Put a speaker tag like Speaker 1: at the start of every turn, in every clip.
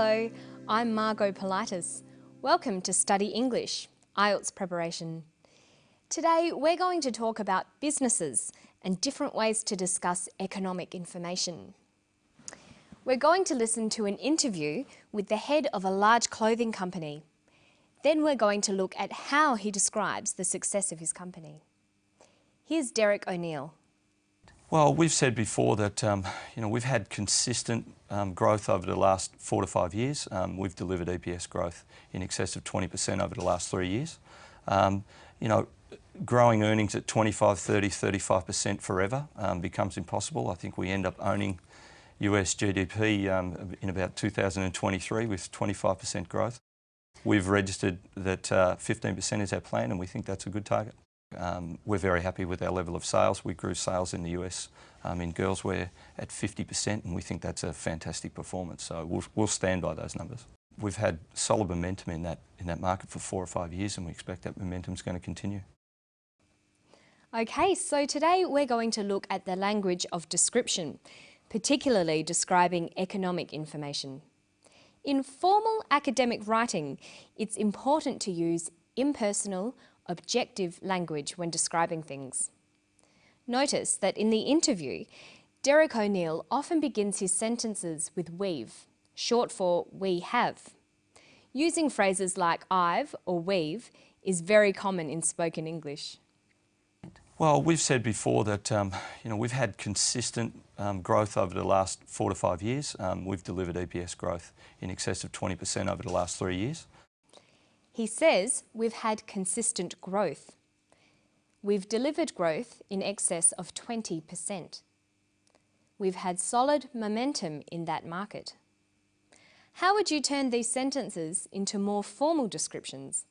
Speaker 1: Hello, I'm Margot Politis. Welcome to Study English, IELTS preparation. Today we're going to talk about businesses and different ways to discuss economic information. We're going to listen to an interview with the head of a large clothing company. Then we're going to look at how he describes the success of his company. Here's Derek O'Neill.
Speaker 2: Well, we've said before that we've had consistent growth over the last 4 to 5 years. We've delivered EPS growth in excess of 20% over the last 3 years. Growing earnings at 25, 30, 35% forever becomes impossible. I think we end up owning US GDP in about 2023 with 25% growth. We've registered that 15% is our plan, and we think that's a good target. We're very happy with our level of sales. We grew sales in the US in girls wear at 50%, and we think that's a fantastic performance. So we'll stand by those numbers. We've had solid momentum in that market for 4 or 5 years, and we expect that momentum is going to continue.
Speaker 1: Okay, so today we're going to look at the language of description, particularly describing economic information. In formal academic writing, it's important to use impersonal, objective language when describing things. Notice that in the interview, Derek O'Neill often begins his sentences with we've, short for we have. Using phrases like I've or we've is very common in spoken English.
Speaker 2: Well, we've said before that we've had consistent growth over the last 4 to 5 years. We've delivered EPS growth in excess of 20% over the last 3 years.
Speaker 1: He says we've had consistent growth. We've delivered growth in excess of 20%. We've had solid momentum in that market. How would you turn these sentences into more formal descriptions?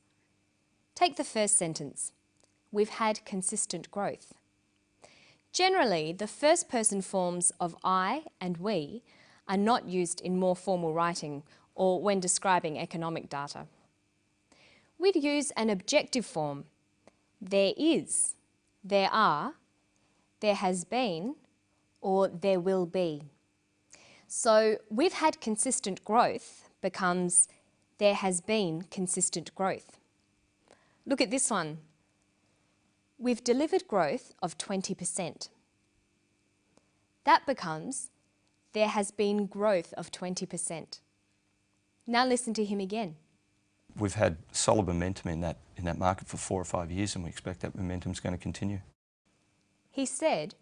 Speaker 1: Take the first sentence. We've had consistent growth. Generally, the first person forms of I and we are not used in more formal writing or when describing economic data. We'd use an objective form. There is, there are, there has been, or there will be. So we've had consistent growth becomes there has been consistent growth. Look at this one. We've delivered growth of 20%. That becomes there has been growth of 20%. Now listen to him again.
Speaker 2: We've had solid momentum in that market for 4 or 5 years, and we expect that momentum is going to continue.
Speaker 1: He said,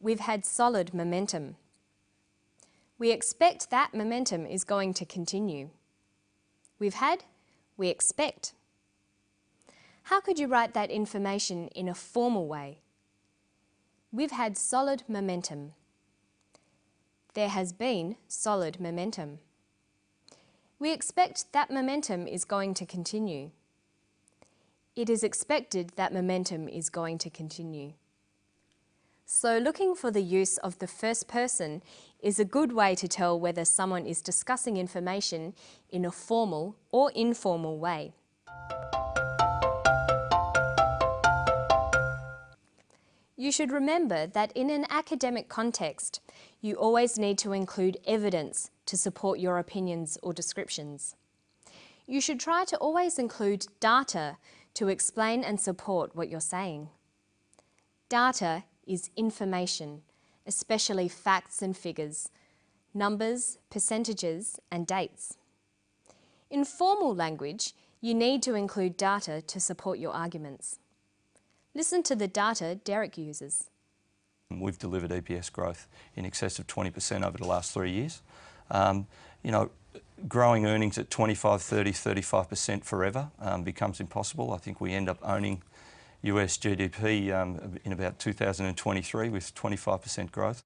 Speaker 1: we've had solid momentum. We expect that momentum is going to continue. We've had, we expect. How could you write that information in a formal way? We've had solid momentum. There has been solid momentum. We expect that momentum is going to continue. It is expected that momentum is going to continue. So looking for the use of the first person is a good way to tell whether someone is discussing information in a formal or informal way. You should remember that in an academic context, you always need to include evidence to support your opinions or descriptions. You should try to always include data to explain and support what you're saying. Data is information, especially facts and figures, numbers, percentages, and dates. In formal language, you need to include data to support your arguments. Listen to the data Derek uses.
Speaker 2: We've delivered EPS growth in excess of 20% over the last 3 years. Growing earnings at 25, 30, 35% forever becomes impossible. I think we end up owning US GDP in about 2023 with 25% growth.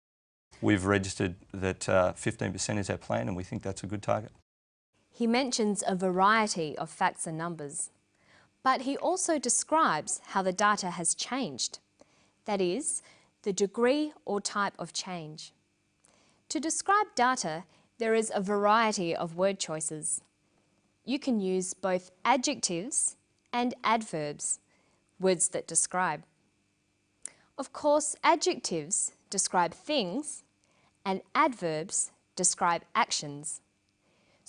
Speaker 2: We've registered that 15% is our plan, and we think that's a good target.
Speaker 1: He mentions a variety of facts and numbers, but he also describes how the data has changed. That is, the degree or type of change. To describe data, there is a variety of word choices. You can use both adjectives and adverbs, words that describe. Of course, adjectives describe things and adverbs describe actions.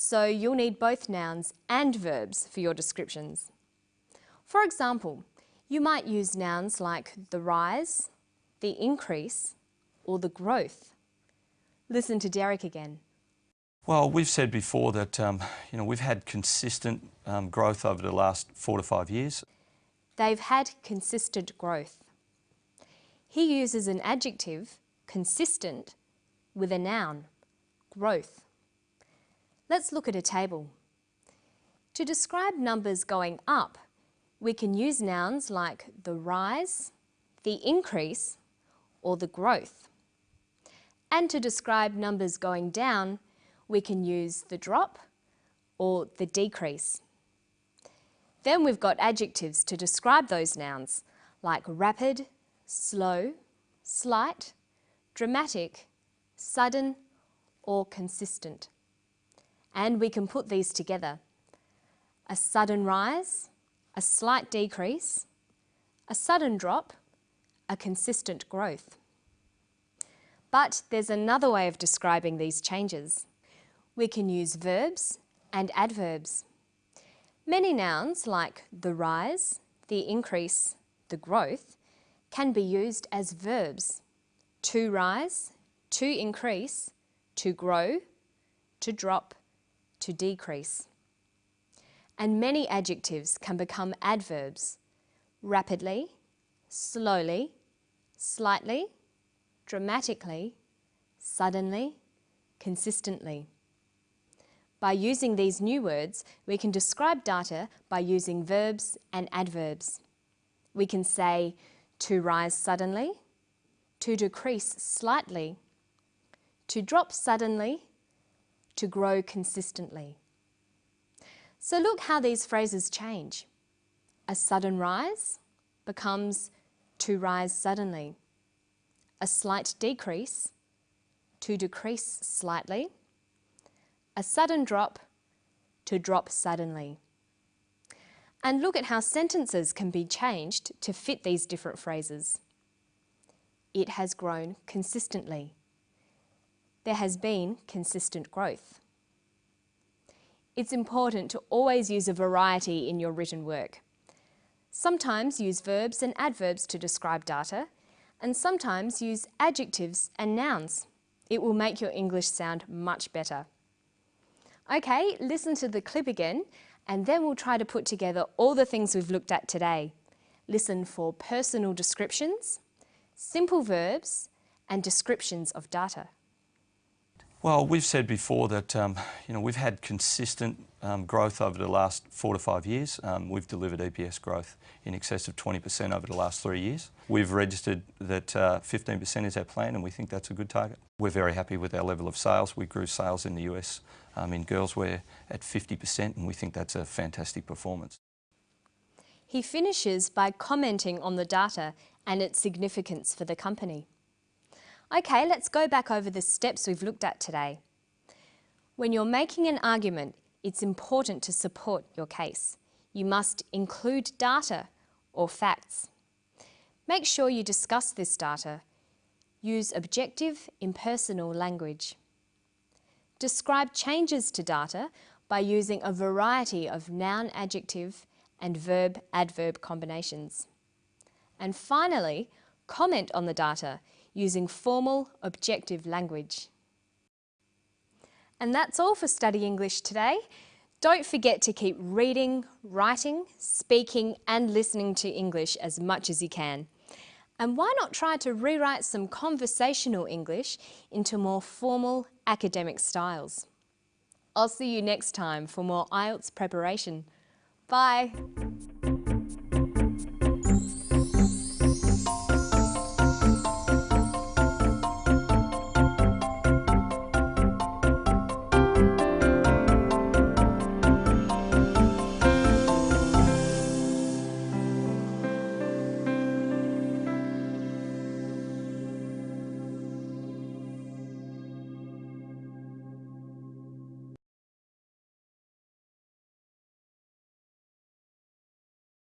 Speaker 1: so you'll need both nouns and verbs for your descriptions. For example, you might use nouns like the rise, the increase, or the growth. Listen to Derek again.
Speaker 2: Well, we've said before that we've had consistent growth over the last 4 to 5 years.
Speaker 1: They've had consistent growth. He uses an adjective, consistent, with a noun, growth. Let's look at a table. To describe numbers going up, we can use nouns like the rise, the increase, or the growth. And to describe numbers going down, we can use the drop or the decrease. Then we've got adjectives to describe those nouns, like rapid, slow, slight, dramatic, sudden, or consistent. And we can put these together. A sudden rise, a slight decrease, a sudden drop, a consistent growth. But there's another way of describing these changes. We can use verbs and adverbs. Many nouns like the rise, the increase, the growth can be used as verbs. To rise, to increase, to grow, to drop, to decrease. And many adjectives can become adverbs. Rapidly, slowly, slightly, dramatically, suddenly, consistently. By using these new words, we can describe data by using verbs and adverbs. We can say to rise suddenly, to decrease slightly, to drop suddenly, to grow consistently. So look how these phrases change. A sudden rise becomes to rise suddenly. A slight decrease, to decrease slightly. A sudden drop, to drop suddenly. And look at how sentences can be changed to fit these different phrases. It has grown consistently. There has been consistent growth. It's important to always use a variety in your written work. Sometimes use verbs and adverbs to describe data, and sometimes use adjectives and nouns. It will make your English sound much better. Okay, listen to the clip again, and then we'll try to put together all the things we've looked at today. Listen for personal descriptions, simple verbs, and descriptions of data.
Speaker 2: Well, we've said before that we've had consistent growth over the last 4 to 5 years. We've delivered EPS growth in excess of 20% over the last 3 years. We've registered that 15% is our plan, and we think that's a good target. We're very happy with our level of sales. We grew sales in the US in girls wear at 50%, and we think that's a fantastic performance.
Speaker 1: He finishes by commenting on the data and its significance for the company. Okay, let's go back over the steps we've looked at today. When you're making an argument, it's important to support your case. You must include data or facts. Make sure you discuss this data. Use objective, impersonal language. Describe changes to data by using a variety of noun, adjective, and verb, adverb combinations. And finally, comment on the data using formal, objective language. And that's all for Study English today. Don't forget to keep reading, writing, speaking and listening to English as much as you can. And why not try to rewrite some conversational English into more formal academic styles? I'll see you next time for more IELTS preparation. Bye!